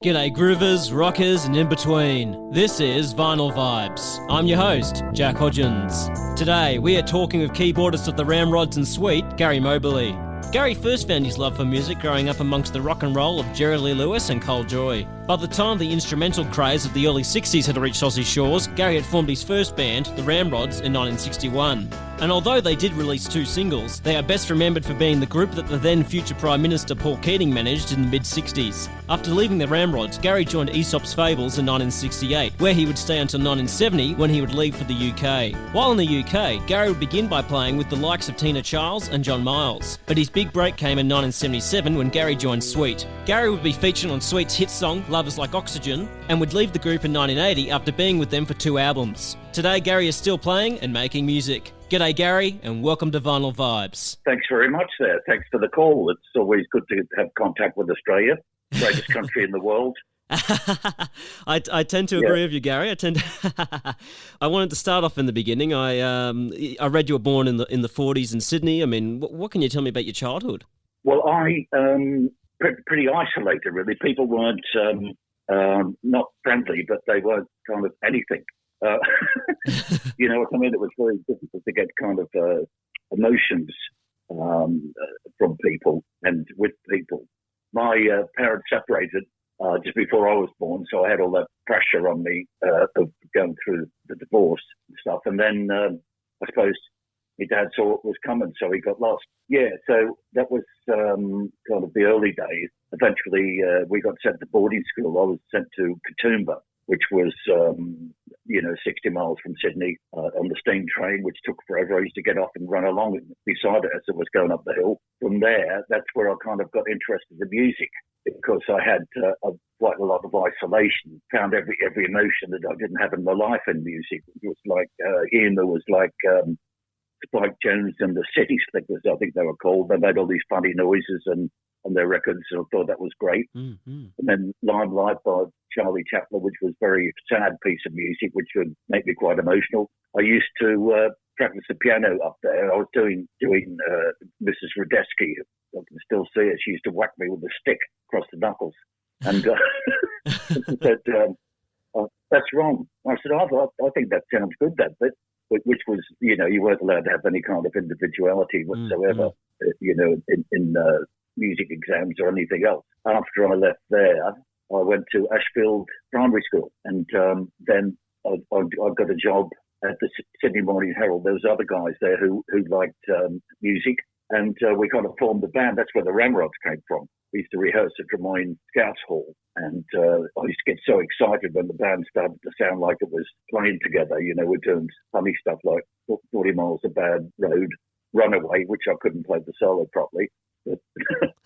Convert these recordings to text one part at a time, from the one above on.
G'day groovers, rockers and in between. This is Vinyl Vibes. I'm your host, Jack Hodgins. Today we are talking with keyboardist of the Ramrods and Sweet, Gary Moberly. Gary first found his love for music growing up amongst the rock and roll of Jerry Lee Lewis and Cole Joye. By the time the instrumental craze of the early 60s had reached Aussie shores, Gary had formed his first band, the Ramrods, in 1961. And although they did release 2 singles, they are best remembered for being the group that the then future Prime Minister Paul Keating managed in the mid-60s. After leaving the Ramrods, Gary joined Aesop's Fables in 1968, where he would stay until 1970 when he would leave for the UK. While in the UK, Gary would begin by playing with the likes of Tina Charles and John Miles. But his big break came in 1977 when Gary joined Sweet. Gary would be featured on Sweet's hit song, Love Is Like Oxygen, and would leave the group in 1980 after being with them for 2 albums. Today, Gary is still playing and making music. G'day, Gary, and welcome to Vinyl Vibes. Thanks very much there. Thanks for the call. It's always good to have contact with Australia, greatest country in the world. I tend to agree with you, Gary. I wanted to start off in the beginning. I read you were born in the 40s in Sydney. I mean, what can you tell me about your childhood? Well, I pretty isolated, really. People weren't not friendly, but they weren't kind of anything. You know what I mean? It was very difficult to get kind of emotions from people and with people. My parents separated just before I was born, so I had all that pressure on me of going through the divorce and stuff. And then I suppose my dad saw what was coming, so he got lost. Yeah, so that was kind of the early days. Eventually, we got sent to boarding school. I was sent to Katoomba, which was, 60 miles from Sydney on the steam train, which took forever. I used to get off and run along beside it as it was going up the hill. From there, that's where I kind of got interested in music, because I had quite a lot of isolation, found every emotion that I didn't have in my life in music. It was like humor was like Spike Jones and the City Slickers, I think they were called. They made all these funny noises on their records, and I thought that was great. Mm-hmm. And then Limelight by Charlie Chaplin, which was a very sad piece of music, which would make me quite emotional. I used to practice the piano up there. I was doing Mrs. Radesky. I can still see it. She used to whack me with a stick across the knuckles. And said, that's wrong. I said, I think that sounds good, that bit. Which was, you weren't allowed to have any kind of individuality whatsoever, in music exams or anything else. After I left there, I went to Ashfield Primary School, and then I got a job at the Sydney Morning Herald. There was other guys there who liked music, and we kind of formed a band. That's where the Ramrods came from. We used to rehearse at Drummoyne Scouts Hall, and I used to get so excited when the band started to sound like it was playing together. We're doing funny stuff like 40 Miles a Bad Road, Runaway, which I couldn't play the solo properly. But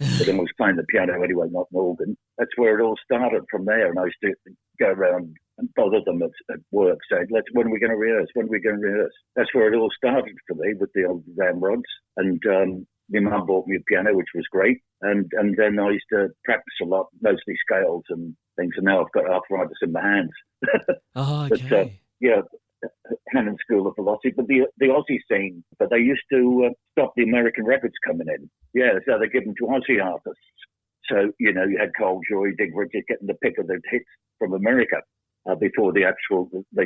I was playing the piano anyway, not an organ. That's where it all started from there. And I used to go around and bother them at work, saying, when are we going to rehearse? When are we going to rehearse? That's where it all started for me with the old Ramrods. And my mum bought me a piano, which was great. And then I used to practice a lot, mostly scales and things. And now I've got arthritis in my hands. Oh, okay. But, Hannon School of Philosophy, but the Aussie scene, but they used to stop the American records coming in. Yeah, so they give them to Aussie artists. So, you had Cole Joye, Dig Richards getting the pick of the hits from America before they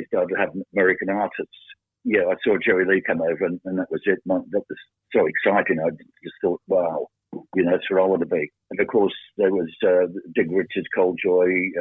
started having American artists. Yeah, I saw Jerry Lee come over and that was it. That was so exciting. I just thought, wow, that's where I want to be. And of course, there was Dig Richards, Cole Joye.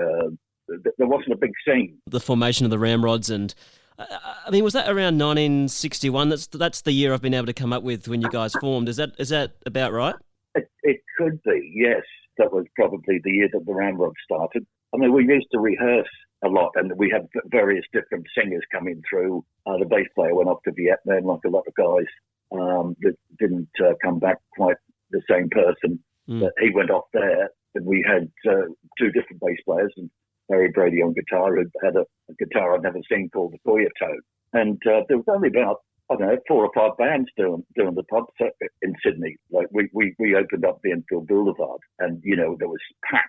There wasn't a big scene. The formation of the Ramrods, and I mean, was that around 1961? That's the year I've been able to come up with when you guys formed. Is that about right? It could be, yes. That was probably the year that the Ramrods started. I mean, we used to rehearse a lot, and we had various different singers coming through. The bass player went off to Vietnam, like a lot of guys that didn't come back quite the same person. But he went off there, and we had 2 different bass players, and Harry Brady on guitar, who had a guitar I'd never seen called the Goya Tone. And there was only about, 4 or 5 bands doing the pub set in Sydney. Like we opened up the Enfield Boulevard, and there was packed.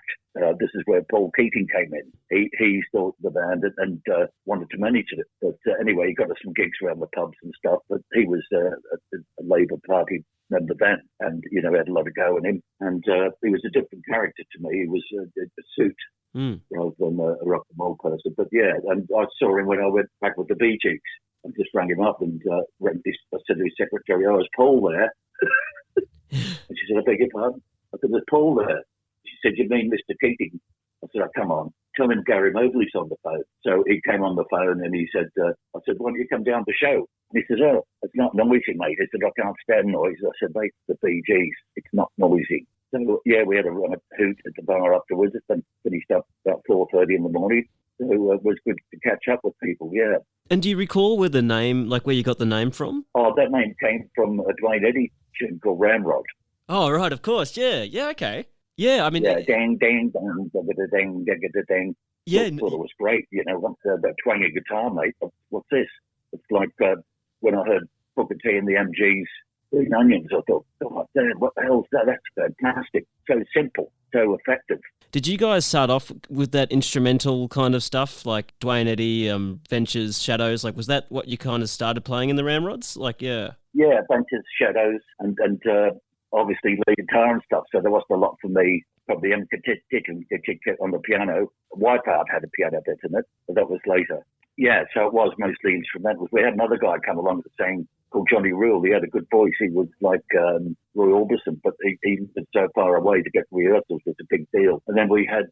This is where Paul Keating came in. He started the band and wanted to manage it. But anyway, he got us some gigs around the pubs and stuff. But he was a Labour Party member then, and had a lot of go in him. And he was a different character to me. He was a suit rather than a rock and roll person. But yeah, and I saw him when I went back with the Bee Gees. I just rang him up and I said to his secretary, "Oh, is Paul there?" And she said, "I beg your pardon?" I said, "There's Paul there." She said, "You mean Mr. Keating?" I said, "Oh, come on. Tell him Gary Moberly's on the phone." So he came on the phone and he said, I said, "Why don't you come down to the show?" And he says, "Oh, it's not noisy, mate." He said, "I can't stand noise." I said, "Mate, the Bee Gees, it's not noisy." So, yeah, we had a hoot at the bar afterwards and finished up about 4:30 in the morning. So it was good to catch up with people, yeah. And do you recall where where you got the name from? Oh, that name came from a Dwayne Eddy tune called Ramrod. Oh, right, of course, yeah, okay. Yeah, I mean... Yeah, dang, dang, dang, dang, dang, dang. Yeah. I thought it was great, once that twangy guitar, mate. What's this? It's like when I heard Booker T and the MGs Green Onions, I thought, God damn, what the hell's that? That's fantastic. So simple, so effective. Did you guys start off with that instrumental kind of stuff, like Dwayne Eddy, Ventures, Shadows? Like, was that what you kind of started playing in the Ramrods? Like, yeah. Yeah, Ventures, Shadows, and obviously lead guitar and stuff. So there wasn't a lot for me. Probably on the piano. Wipeout had a piano bit in it, but that was later. Yeah, so it was mostly instrumental. We had another guy come along the same called Johnny Rule. He had a good voice. He was like Roy Orbison, but he was so far away to get rehearsals was a big deal. And then we had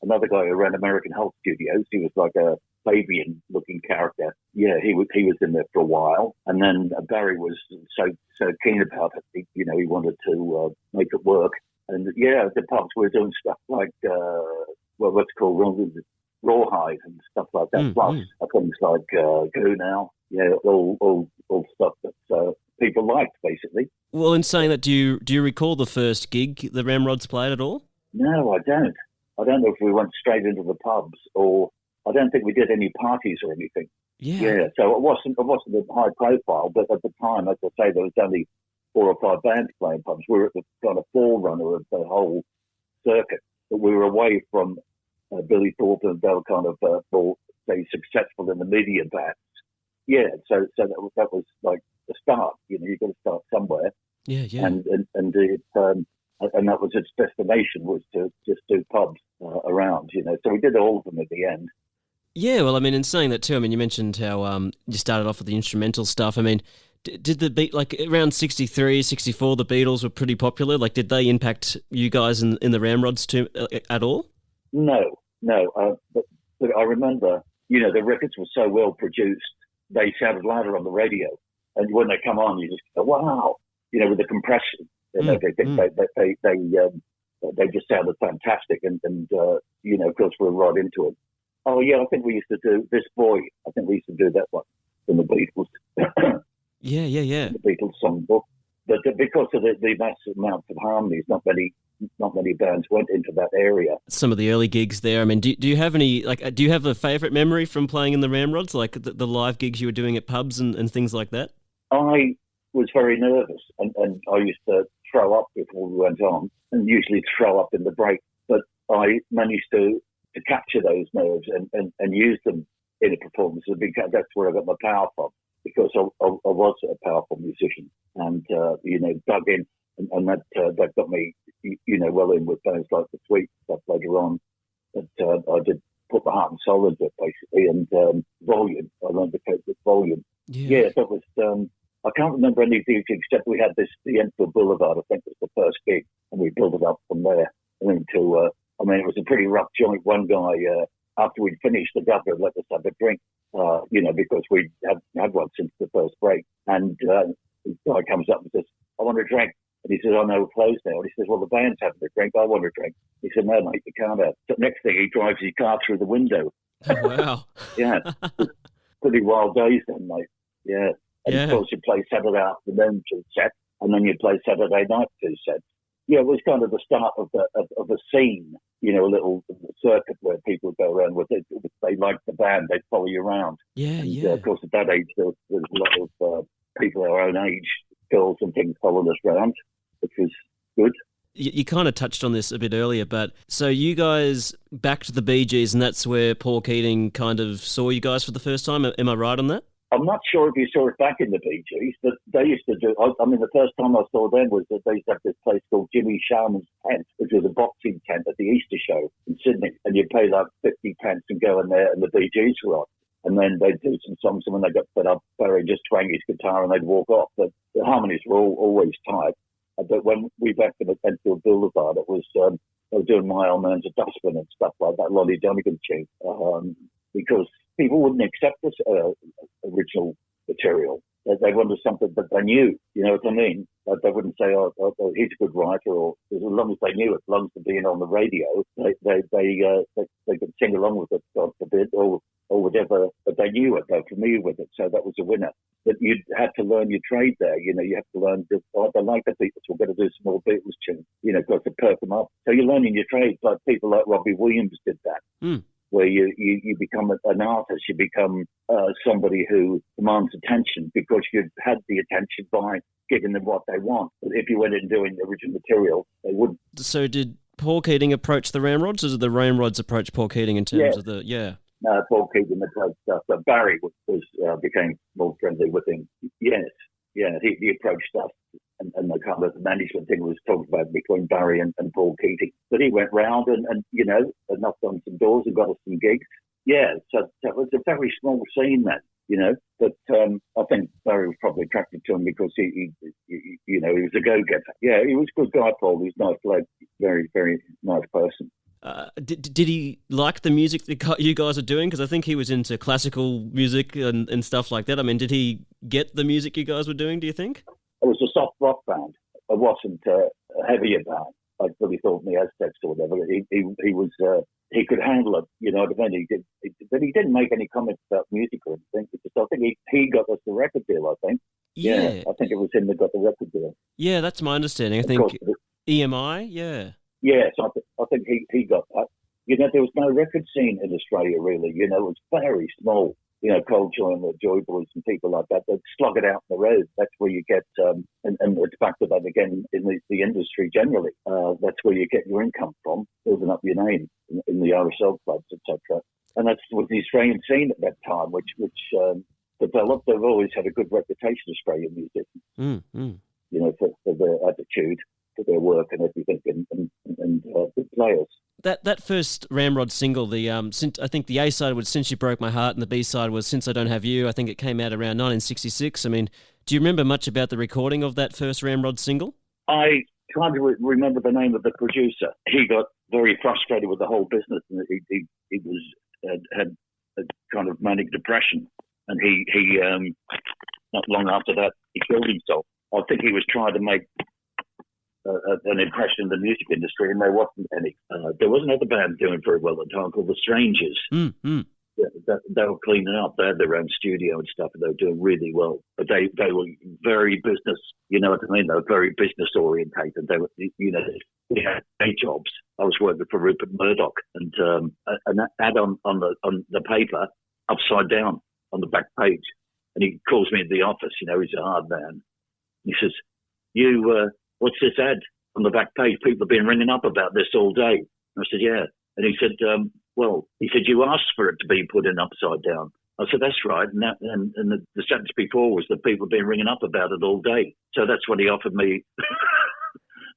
another guy who ran American Health Studios. He was like a Fabian-looking character. Yeah, he was in there for a while. And then Barry was so keen about it. He wanted to make it work. And yeah, the pubs were doing stuff like what's called Rawhide and stuff like that. Plus things like Go Now. Yeah, all stuff that people liked, basically. Well, in saying that, do you recall the first gig the Ramrods played at all? No, I don't. I don't know if we went straight into the pubs, or I don't think we did any parties or anything. Yeah. So it wasn't a high profile, but at the time, as I say, there was only 4 or 5 bands playing pubs. We were at the kind of forerunner of the whole circuit, but we were away from Billy Thornton. They were kind of more, say, successful in the media bands. Yeah, so that was like the start. You've got to start somewhere. Yeah. And that was its destination, was to just do pubs around. So we did all of them at the end. Yeah, well, I mean, in saying that too, I mean, you mentioned how you started off with the instrumental stuff. I mean, did the beat, like around 63, 64, the Beatles were pretty popular? Like, did they impact you guys in the Ramrods too at all? No. But I remember, the records were so well produced. They sounded louder on the radio, and when they come on, you just go, "Wow!" With the compression, they just sounded fantastic, and of course, we're right into it. Oh yeah, I think we used to do This Boy. I think we used to do that one from the Beatles. Yeah. The Beatles songbook, but because of the massive amount of harmonies, not many bands went into that area. Some of the early gigs there. I mean, do you have any, like, do you have a favourite memory from playing in the Ramrods, like the live gigs you were doing at pubs and things like that? I was very nervous, and I used to throw up before we went on, and usually throw up in the break. But I managed to capture those nerves and use them in a performance, because that's where I got my power from. Because I was a powerful musician, and dug in, and that got me, well in with bands like the Sweet stuff later on. But I did put the heart and soul into it, basically, and volume. I learned to cope with volume. Yeah, that was. I can't remember any gigs except we had the Enfield Boulevard. I think was the first gig, and we built it up from there. And into, it was a pretty rough joint. One guy, after we'd finished, the governor let us have a drink. Because we had one since the first break. And the guy comes up and says, "I want a drink." And he says, "Oh, no, we're closed now." And he says, "Well, the band's having a drink. I want a drink." He said, "No, mate, you can't have." So next thing, he drives his car through the window. Oh, wow. Yeah. Pretty wild days then, mate. Yeah. And of course, you play Saturday afternoon 2 sets, and then you play Saturday night 2 sets. Yeah, it was kind of the start of a scene, a little circuit where people go around with it. If they liked the band, they'd follow you around. Yeah. Of course, at that age, there was a lot of people our own age, girls and things, following us around, which was good. You kind of touched on this a bit earlier, but so you guys backed the Bee Gees, and that's where Paul Keating kind of saw you guys for the first time. Am I right on that? I'm not sure if you saw it back in the Bee Gees, but they used to do. I mean, the first time I saw them was that they used to have this place called Jimmy Sharman's Tent, which was a boxing tent at the Easter show in Sydney, and you'd pay like 50 pence and go in there, and the Bee Gees were on. And then they'd do some songs, and when they got fed up, Barry just twang his guitar and they'd walk off. But the harmonies were always tight. But when we went to the Penfield Boulevard, it was they were doing My Old Man's a Dustman and stuff like that, Lonnie Donegan tune, because people wouldn't accept this original material. They wanted something that they knew, you know what I mean? Like they wouldn't say, oh, he's a good writer, or as long as they knew it, as long as being on the radio, they could sing along with it, God forbid, or whatever, but they knew it, they were familiar with it, so that was a winner. But you had to learn your trade there, you know, you have to learn, I like the Beatles, we're going to do some more Beatles tunes, you know, got to perk them up. So you're learning your trade, like people like Robbie Williams did that. Where you become an artist, you become somebody who demands attention because you've had the attention by giving them what they want. But if you went in doing the original material, they wouldn't. So did Paul Keating approach the Ramrods, or did the Ramrods approach Paul Keating in terms of the... Yeah. No, Paul Keating approached stuff. But Barry became more friendly with him. Yes, yeah, he approached us. And the kind of management thing was talked about between Barry and Paul Keating. But he went round and you know, knocked on some doors and got us some gigs. Yeah, so it was a very small scene then, you know. But I think Barry was probably attracted to him because he you know, he was a go-getter. Yeah, he was a good guy, Paul. He was a nice bloke, very, very nice person. Did he like the music that you guys are doing? Because I think he was into classical music and stuff like that. I mean, did he get the music you guys were doing, do you think? It was a soft rock band. It wasn't a heavier band like Billy Thornton, the Aztecs or whatever. He was he could handle it, you know what I mean? But he didn't make any comments about music or anything. Because I think he got us the record deal. I think. Yeah, I think it was him that got the record deal. Yeah, that's my understanding. I think EMI. Yeah. Yes, I think he got that. You know, there was no record scene in Australia really. You know, it was very small. You know, Cold Joy and the Joy Boys and people like that, they'd slug it out on the road. That's where you get, and it's back to that again in the industry generally. That's where you get your income from, building up your name in the RSL clubs, etc. And that's was the Australian scene at that time, which developed. They've always had a good reputation, Australian musicians. You know, for their attitude, for their work and everything, and good players. That first Ramrod single, I think the A side was "Since You Broke My Heart" and the B side was "Since I Don't Have You." I think it came out around 1966. I mean, do you remember much about the recording of that first Ramrod single? I can't remember the name of the producer. He got very frustrated with the whole business, and he had a kind of manic depression, and he not long after that he killed himself. I think he was trying to make an impression in the music industry, and there wasn't any. There was another band doing very well at the time called The Strangers. They were cleaning up. They had their own studio and stuff, and they were doing really well. But they were very business, you know what I mean? They were very business orientated. They were, you know, they had day jobs. I was working for Rupert Murdoch, and an ad on the paper upside down on the back page. And he calls me in the office. You know, he's a hard man. He says, what's this ad on the back page? People have been ringing up about this all day. I said, yeah. And he said, you asked for it to be put in upside down. I said, that's right. And the sentence before was that people have been ringing up about it all day. So that's when he offered me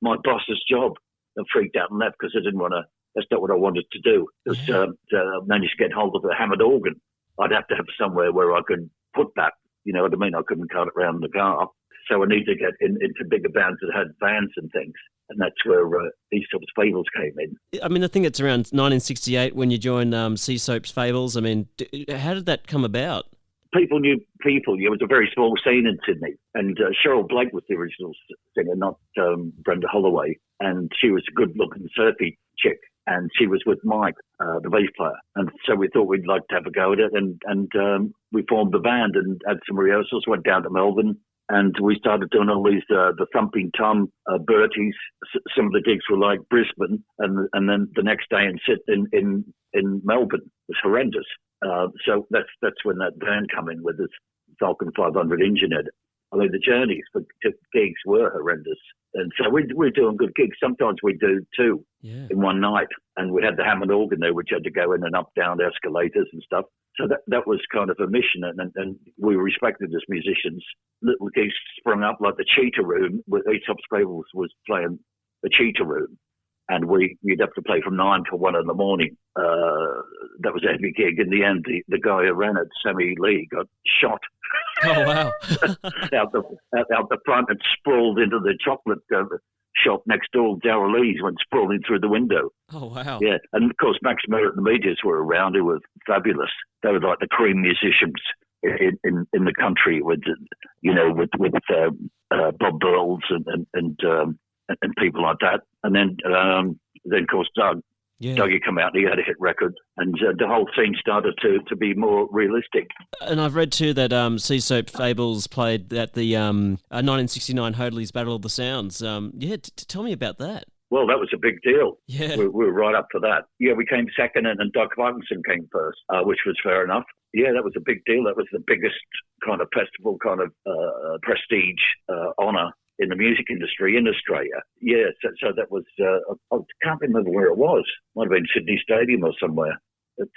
my boss's job. I freaked out and left because I didn't want to, that's not what I wanted to do. Because I managed to get hold of a hammered organ. I'd have to have somewhere where I could put that. You know what I mean? I couldn't cart it around the car. So I need to get into bigger bands that had vans and things. And that's where these sorts of Fables came in. I mean, I think it's around 1968 when you joined Sea Soap's Fables. I mean, how did that come about? People knew people. It was a very small scene in Sydney. And Cheryl Blake was the original singer, not Brenda Holloway. And she was a good-looking surfy chick. And she was with Mike, the bass player. And so we thought we'd like to have a go at it. And we formed the band and had some rehearsals, went down to Melbourne. And we started doing all these, the Thumping Tom, Bertie's. Some of the gigs were like Brisbane, and then the next day in Melbourne was horrendous. So that's when that band came in with this Falcon 500 engine in it. I mean, the journeys for gigs were horrendous. And so we're doing good gigs. Sometimes we do two in one night. And we had the Hammond organ there, which had to go in and up, down escalators and stuff. So that was kind of a mission. And we were respected as musicians. Little gigs sprung up, like the Cheetah Room, with Aesop's Fables was playing the Cheetah Room. And you'd have to play from 9 till 1 in the morning. That was a heavy gig. In the end, the guy who ran it, Sammy Lee, got shot. Oh, wow. out the front and sprawled into the chocolate shop next door. Darryl Lee's went sprawling through the window. Oh, wow. Yeah. And, of course, Max Merritt and the Medias were around, who were fabulous. They were like the cream musicians in the country with Bob Burles and people like that. And then of course, Doug. Yeah. Dougie come out and he had a hit record, and the whole scene started to be more realistic. And I've read too that Aesop Fables played at the 1969 Hoadley's Battle of the Sounds. Tell me about that. Well, that was a big deal. Yeah. We were right up for that. Yeah, we came second, and Doug Parkinson came first, which was fair enough. Yeah, that was a big deal. That was the biggest kind of festival, kind of prestige honour in the music industry in Australia. Yeah, so that was, I can't remember where it was. Might have been Sydney Stadium or somewhere. But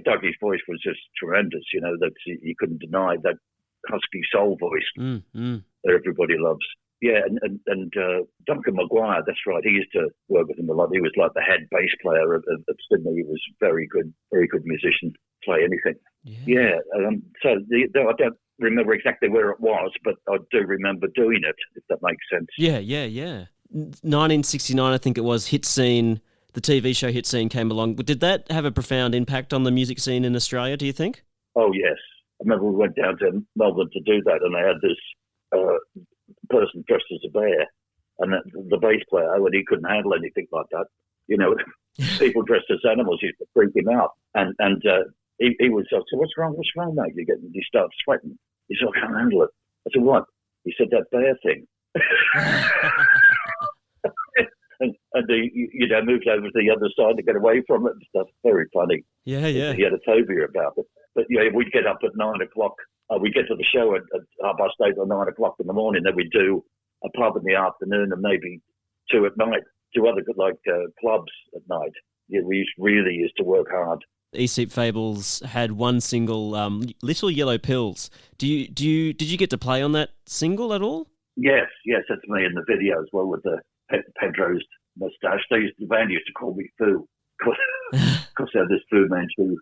Dougie's voice was just tremendous, that you couldn't deny that husky soul voice that everybody loves. Yeah, and Duncan Maguire, that's right, he used to work with him a lot. He was like the head bass player of Sydney. He was very good musician, play anything. Yeah, so I don't remember exactly where it was, but I do remember doing it, if that makes sense. Yeah. 1969, I think it was, Hit Scene, the TV show Hit Scene came along. Did that have a profound impact on the music scene in Australia, do you think? Oh, yes. I remember we went down to Melbourne to do that, and they had this person dressed as a bear, and the bass player, and he couldn't handle anything like that. People dressed as animals used to freak him out. And he was, I said, what's wrong, mate? You start sweating. He said, I can't handle it. I said, what? He said, that bear thing. and he moved over to the other side to get away from it and stuff. Very funny. Yeah. He had a phobia about it. But we'd get up at 9 o'clock. We'd get to the show at 8:30 or 9 o'clock in the morning. Then we'd do a pub in the afternoon and maybe 2 at night, 2 other clubs at night. Yeah, we really used to work hard. Aesop Fables had one single, Little Yellow Pills. Did you get to play on that single at all? Yes, that's me in the video as well with the Pedro's moustache. The band used to call me Foo because I had this Fu Manchu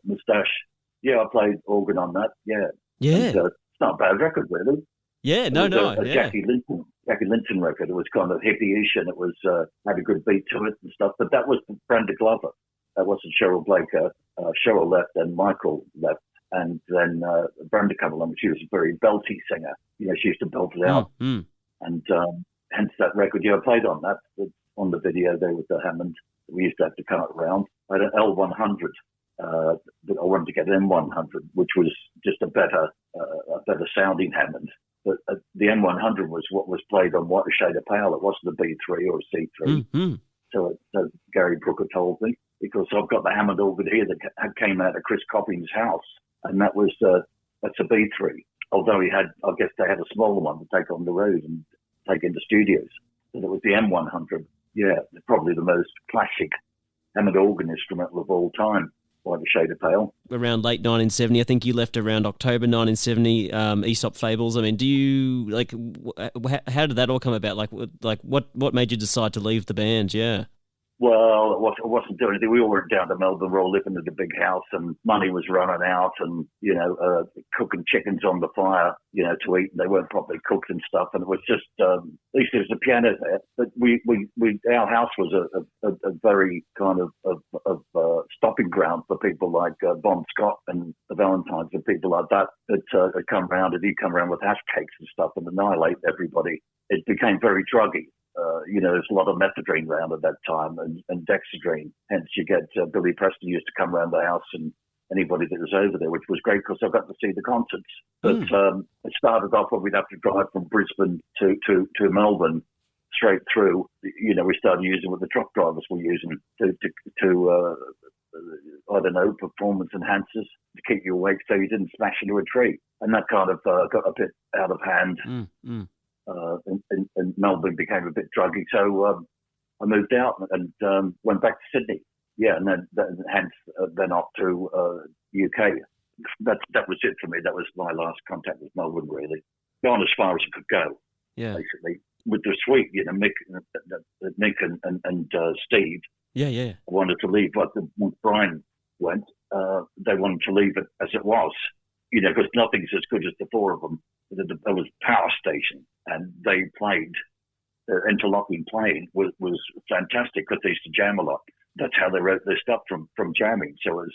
moustache. Yeah, I played organ on that. Yeah. And, it's not a bad record, really. Yeah, no. Jackie Linton record. It was kind of hippie-ish, and it was had a good beat to it and stuff. But that was Brenda Glover. That wasn't Cheryl Blaker. Cheryl left, and Michael left, and then Brenda came along. She was a very belty singer. She used to belt it out, and hence that record. I played on that on the video there with the Hammond. We used to have to cart around. I had an L100. But I wanted to get an M100, which was just a better sounding Hammond. But the M100 was what was played on White Shade of Pale. It wasn't a B3 or a C3. Mm-hmm. So Gary Brooker told me, because I've got the Hammond organ here that came out of Chris Copping's house, and that's a B3. Although I guess they had a smaller one to take on the road and take into studios. But it was the M100. Yeah, probably the most classic Hammond organ instrumental of all time. Like a shade of pale. Around late 1970, I think you left around October 1970. Aesop Fables. I mean, do you how did that all come about? What made you decide to leave the band? Yeah. Well, I wasn't doing anything. We all went down to Melbourne. We were all living in a big house, and money was running out, and cooking chickens on the fire, to eat. And they weren't properly cooked and stuff, and it was just at least there was a piano there. But our house was a very kind of stopping ground for people like Bon Scott and the Valentines and people like that had come around, and he'd come around with hash cakes and stuff and annihilate everybody. It became very druggy. There's a lot of methadone around at that time and dexedrine. Hence, you get Billy Preston used to come around the house and anybody that was over there, which was great because I got to see the concerts. But it started off when we'd have to drive from Brisbane to Melbourne straight through. We started using what the truck drivers were using to I don't know, performance enhancers to keep you awake so you didn't smash into a tree. And that kind of got a bit out of hand. And Melbourne became a bit druggy. So I moved out and went back to Sydney. Yeah, and then off to UK. That was it for me. That was my last contact with Melbourne, really. Gone as far as I could go, basically. With the Sweet, Nick and Steve. Yeah. Wanted to leave, but when Brian went, they wanted to leave it as it was. Because nothing's as good as the four of them. There was Power Station, and they played. Their interlocking playing was fantastic because they used to jam a lot. That's how they wrote their stuff from jamming. So it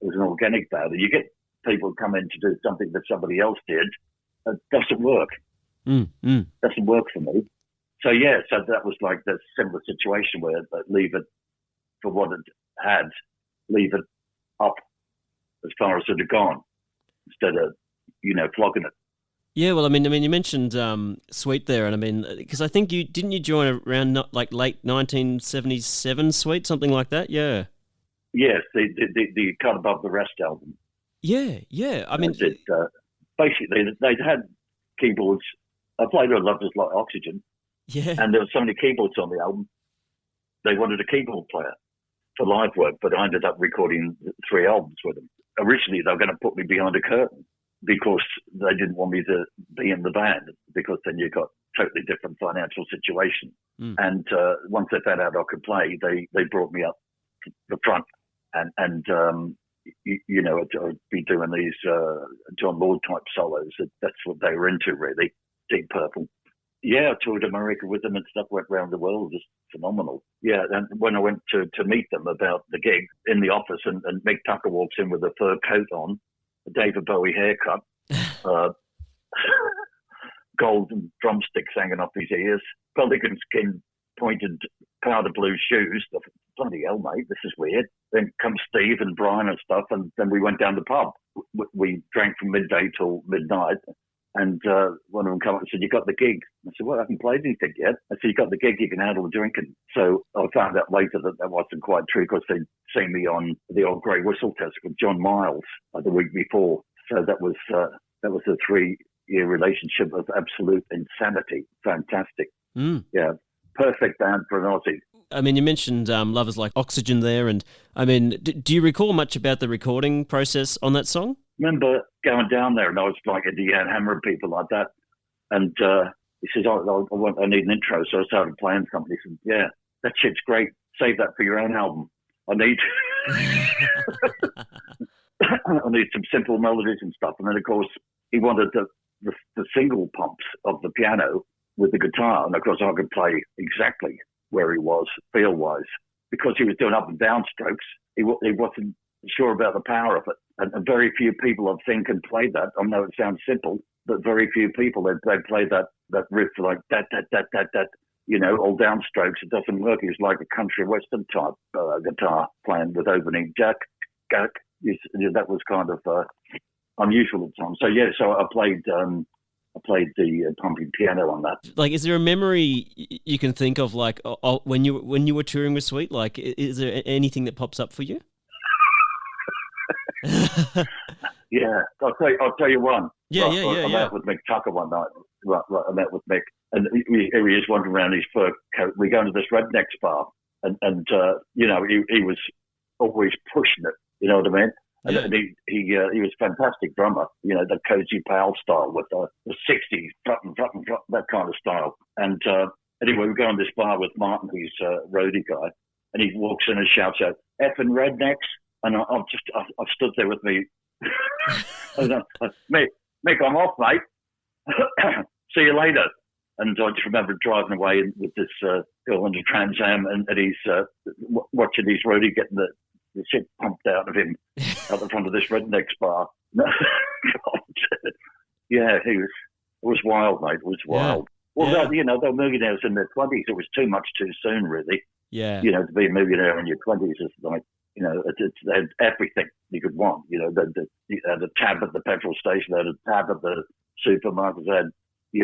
was an organic band. And you get people come in to do something that somebody else did. It doesn't work. Doesn't work for me. So that was like the similar situation where leave it for what it had, leave it up as far as it had gone, instead of flogging it. Yeah, well, I mean, you mentioned Sweet there, and I mean, because I think you join around late 1977 Sweet, something like that. Yeah. Yes, the Cut Above the Rest album. Yeah. I mean, basically they'd had keyboards. I played with Love Is Like Oxygen. Yeah. And there were so many keyboards on the album. They wanted a keyboard player for live work, but I ended up recording 3 albums with them. Originally, they were going to put me behind a curtain because they didn't want me to be in the band, because then you got totally different financial situation. And once they found out I could play, they brought me up to the front, and I'd be doing these John Lord type solos. That's what they were into, really. Deep Purple. Yeah, I toured America with them and stuff, went around the world. Just phenomenal. Yeah, and when I went to meet them about the gig in the office, and Mick Tucker walks in with a fur coat on, a David Bowie haircut, golden drumsticks hanging off his ears, pelican skin pointed powder blue shoes. Bloody hell, mate, this is weird. Then comes Steve and Brian and stuff, and then we went down the pub. We drank from midday till midnight. And one of them came up and said, "You got the gig?" I said, "Well, I haven't played anything yet." I said, "You got the gig, you can handle the drinking." So I found out later that wasn't quite true, because they'd seen me on the old Grey Whistle test with John Miles the week before. So that was a 3-year relationship of absolute insanity. Fantastic. Yeah, perfect band for an Aussie. I mean, you mentioned Love Is Like Oxygen there, and I mean, do you recall much about the recording process on that song? Remember going down there, and I was like at the Hammer people like that, and he says, I need an intro, so I started playing something. He said, "Yeah, that shit's great. Save that for your own album. I need some simple melodies and stuff." And then, of course, he wanted the single pumps of the piano with the guitar, and of course I could play exactly where he was feel-wise, because he was doing up and down strokes. He wasn't sure about the power of it, and very few people I've seen can play that. I know it sounds simple, but very few people they play that riff like that, all downstrokes. It doesn't work. It's like a country western type guitar playing with opening jack. That was kind of unusual at times. So so I played the pumping piano on that. Like, is there a memory you can think of, like, when you were touring with Sweet? Like, is there anything that pops up for you? Yeah, I'll tell you one. I met with Mick Tucker one night. Right, I met with Mick, and he was wandering around his fur coat. We go into this Rednecks bar, and he was always pushing it. You know what I mean? Yeah. And he was a fantastic drummer. The Cozy Powell style with the 60s, that kind of style. And anyway, we go in this bar with Martin, who's a roadie guy, and he walks in and shouts out, "Effing Rednecks!" And I've stood there with me. Mick, I'm off, mate. See you later. And I just remember driving away with this girl on the Trans Am, and he's watching his roadie getting the shit pumped out of him out the front of this Rednecks bar. Yeah, it was wild, mate. It was wild. Well, they were millionaires in their 20s. It was too much too soon, really. Yeah. To be a millionaire in your 20s is like, they had everything you could want. They had a tab at the petrol station, they had a tab at the supermarket, they had,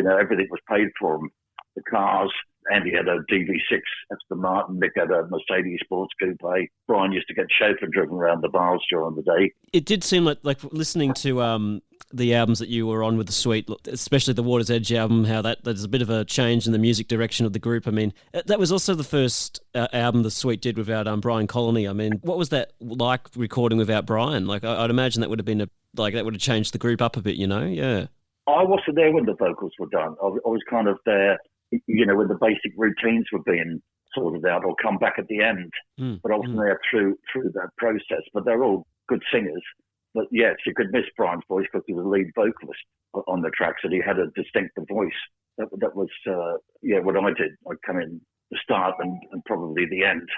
everything was paid for them. The cars, Andy had a DV6 Aston Martin, Nick had a Mercedes Sports Coupe. Brian used to get chauffeur driven around the bars during the day. It did seem like listening to the albums that you were on with the Sweet, especially the Water's Edge album, how there's a bit of a change in the music direction of the group. I mean, that was also the first album the Sweet did without Brian Colony. I mean, what was that like recording without Brian? Like, I'd imagine that would have been that would have changed the group up a bit, Yeah. I wasn't there when the vocals were done. I was kind of there, when the basic routines were being sorted out or come back at the end. But I wasn't there through that process. But they're all good singers. But yes, you could miss Brian's voice because he was the lead vocalist on the tracks, and he had a distinctive voice. That was what I did. I'd come in the start and probably the end.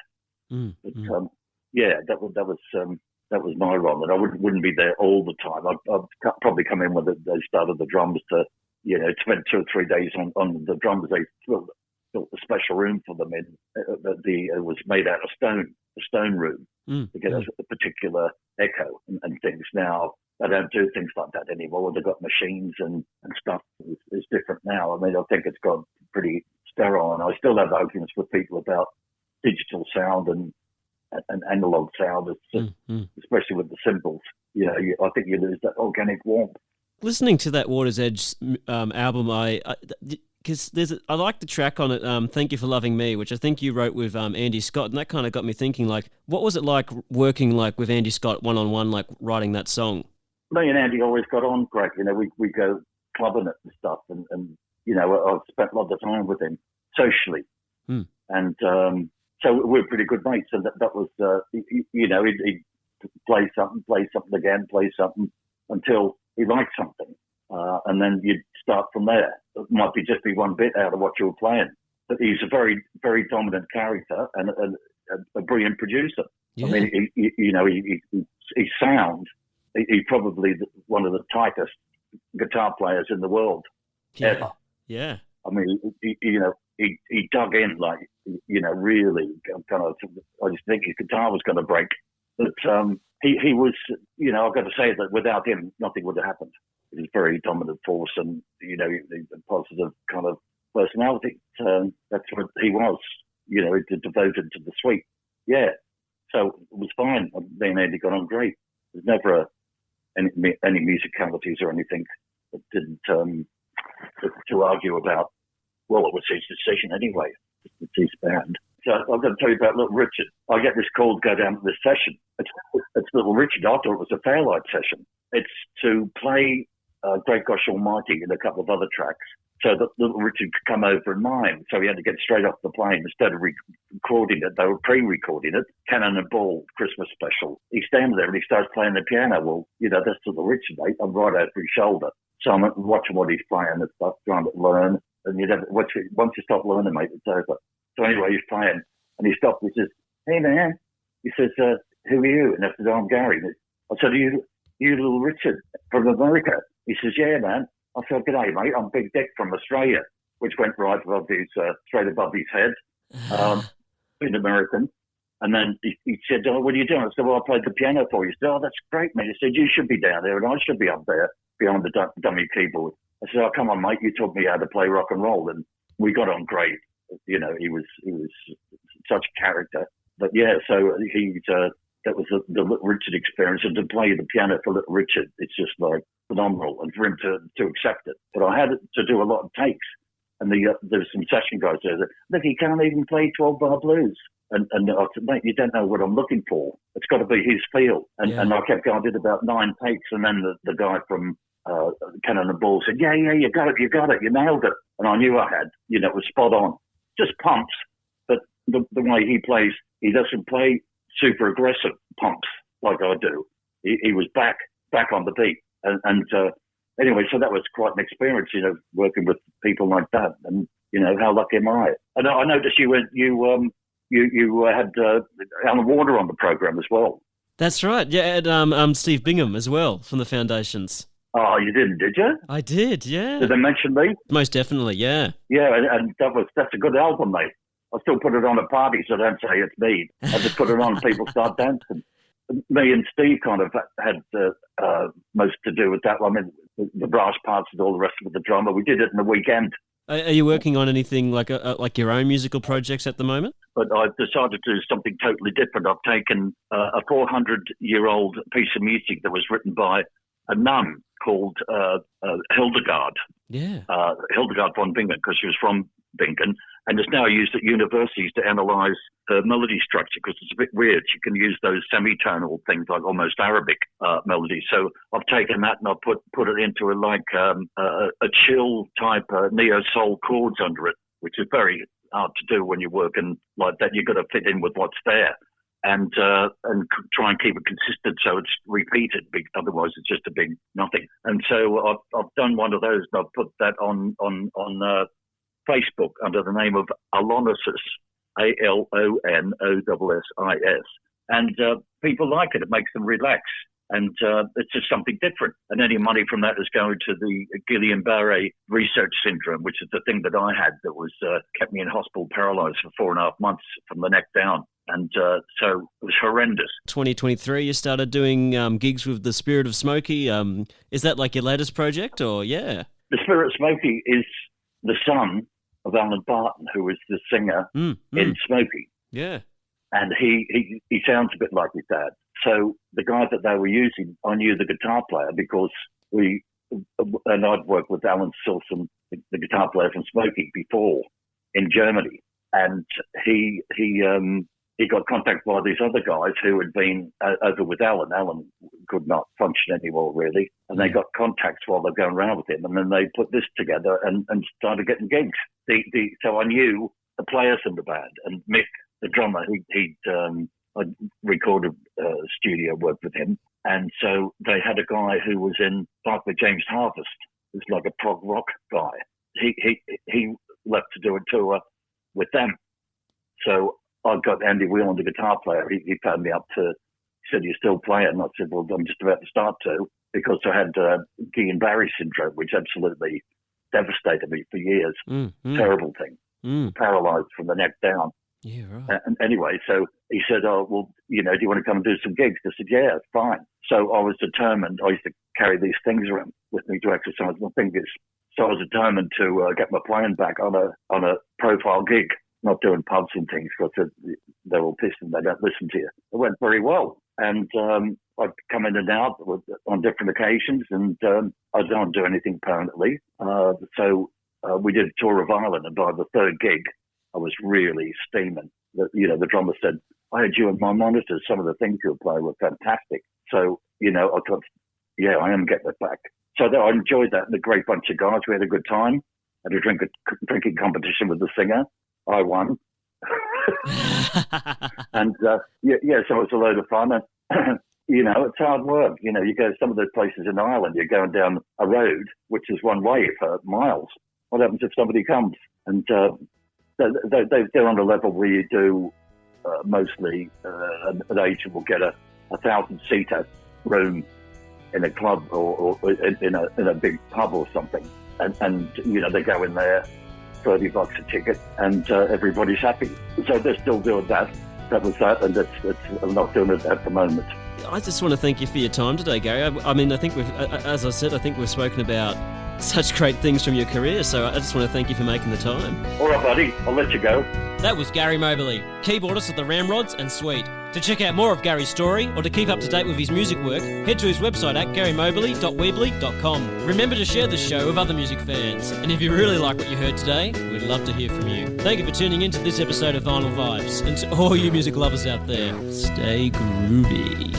That was my role, and I wouldn't be there all the time. I'd probably come in when they started the drums to spend 2 or 3 days on the drums. They built a special room for them it was made out of stone, a stone room, to get a particular echo and things. Now, they don't do things like that anymore. They've got machines and stuff. It's different now. I mean, I think it's gone pretty sterile, and I still have arguments with people about digital sound and analog sound, especially with the cymbals. I think you lose that organic warmth. Listening to that Water's Edge album, because I like the track on it, Thank You for Loving Me, which I think you wrote with Andy Scott, and that kind of got me thinking, like, what was it like working with Andy Scott one-on-one, like writing that song? Me and Andy always got on great. We go clubbing it and stuff, and I've spent a lot of time with him socially, and so we're pretty good mates. And that was, he'd play something again, play something until he liked something, and then you'd start from there. It might just be one bit out of what you were playing, but he's a very, very dominant character and a brilliant producer. Yeah. I mean, his sound. He's probably one of the tightest guitar players in the world ever. Yeah. I mean, he dug in really kind of. I just think his guitar was going to break, but he was. I've got to say that without him, nothing would have happened. He was a very dominant force, and a positive kind of personality. That's what he was. Devoted to the Sweet. Yeah. So it was fine. Me and Andy got on great. There's never any musicalities or anything that didn't to argue about. Well, it was his decision anyway. It's his band. So I've got to tell you about Little Richard. I get this call to go down to this session. It's Little Richard. I thought it was a Fairlight session. It's to play Great Gosh Almighty and a couple of other tracks so that Little Richard could come over and mime. So he had to get straight off the plane. Instead of recording it, they were pre-recording it. Cannon and Ball Christmas special. He stands there and he starts playing the piano. Well, that's Little Richard, mate. I'm right over his shoulder. So I'm watching what he's playing and stuff, trying to learn. And once you stop learning, mate, it's over. So anyway, he's playing, and he stopped. He says, "Hey, man," he says, "Who are you?" And I said, "Oh, I'm Gary." I said, "Are you Little Richard from America?" He says, "Yeah, man." I said, "G'day, mate. I'm Big Dick from Australia," which went right above straight above his head, being American. And then he said, "Oh, what are you doing?" I said, "Well, I played the piano for you." He said, "Oh, that's great, mate." He said, "You should be down there, and I should be up there behind the dummy keyboard." I said, "Oh, come on, mate. You taught me how to play rock and roll," and we got on great. He was such a character. But yeah, so that was the Little Richard experience, and to play the piano for Little Richard, it's just like phenomenal, and for him to accept it. But I had to do a lot of takes, and there's some session guys there that, "Look, he can't even play 12-bar blues." And I said, "Mate, you don't know what I'm looking for. It's got to be his feel." And I kept going. I did about 9 takes, and then the guy from Cannon and Ball said, "Yeah, you got it, you nailed it." And I knew I had. It was spot on. Just pumps, but the way he plays, he doesn't play super aggressive pumps like I do. He was back on the beat, and anyway, so that was quite an experience, working with people like that, and how lucky am I? And I noticed you had Alan Warner on the program as well. That's right, yeah, and Steve Bingham as well from the Foundations. Oh, you didn't, did you? I did, yeah. Did they mention me? Most definitely, yeah. Yeah, and that's a good album, mate. I still put it on at parties, so don't say it's me. I just put it on and people start dancing. Me and Steve kind of had most to do with that. I mean, the brass parts and all the rest of the drama. We did it in the weekend. Are you working on anything like your own musical projects at the moment? But I've decided to do something totally different. I've taken a 400-year-old piece of music that was written by a nun called Hildegard. Yeah. Hildegard von Bingen, because she was from Bingen, and is now used at universities to analyse her melody structure, because it's a bit weird. You can use those semitonal things like almost Arabic melodies. So I've taken that and I've put it into a chill type neo-soul chords under it, which is very hard to do when you're working like that. You've got to fit in with what's there. And try and keep it consistent so it's repeated. Otherwise, it's just a big nothing. And so I've done one of those, and I've put that on Facebook under the name of Alonosis, Alonossis. And people like it. It makes them relax. And it's just something different. And any money from that is going to the Guillain-Barré research syndrome, which is the thing that I had that was kept me in hospital paralysed for 4.5 months from the neck down. And so it was horrendous. 2023, you started doing gigs with the Spirit of Smokey. Is that like your latest project, or yeah? The Spirit of Smokey is the son of Alan Barton, who was the singer in Smokey. Yeah. And he sounds a bit like his dad. So the guy that they were using, I knew the guitar player because I'd worked with Alan Silson, the guitar player from Smokey, before in Germany. And he got contacted by these other guys who had been over with Alan. Alan could not function anymore, really. And they got contacts while they were going around with him. And then they put this together and started getting gigs. So I knew the players in the band. And Mick, the drummer, I'd recorded studio work with him. And so they had a guy who was in Barclay James Harvest, who's like a prog rock guy. He left to do a tour with them. So I got Andy Whelan, the guitar player. He phoned me up he said, "You're still playing?" And I said, "Well, I'm just about to start to," because I had Guillain-Barré syndrome, which absolutely devastated me for years. Terrible thing. Paralysed from the neck down. Yeah, right. And anyway, so he said, "Oh, well, do you want to come and do some gigs?" I said, "Yeah, fine." So I was determined. I used to carry these things around with me to exercise my fingers. So I was determined to get my playing back on a profile gig, not doing pubs and things, because they're all pissed and they don't listen to you. It went very well. And I'd come in and out on different occasions, and I don't do anything permanently. So we did a tour of Ireland, and by the third gig, I was really steaming. The drummer said, "I had you in my monitors. Some of the things you were playing were fantastic." So, I thought, yeah, I am getting it back. So I enjoyed that. And a great bunch of guys. We had a good time. Had a drinking competition with the singer. I won. And so it was a load of fun. And, it's hard work. You go to some of those places in Ireland, you're going down a road, which is one way for miles. What happens if somebody comes? And they're on a level where you do mostly an agent will get a 1,000-seater room in a club or in a big pub or something. And they go in there, $30 a ticket, and everybody's happy. So they're still doing that. That was that, and I'm not doing it at the moment. I just want to thank you for your time today, Gary. I mean, I think as I said, we've spoken about such great things from your career, so I just want to thank you for making the time. All right, buddy, I'll let you go. That was Gary Moberly, keyboardist at the Ramrods and Sweet. To check out more of Gary's story or to keep up to date with his music work, head to his website at garymoberly.weebly.com. Remember to share the show with other music fans. And if you really like what you heard today, we'd love to hear from you. Thank you for tuning in to this episode of Vinyl Vibes. And to all you music lovers out there, stay groovy.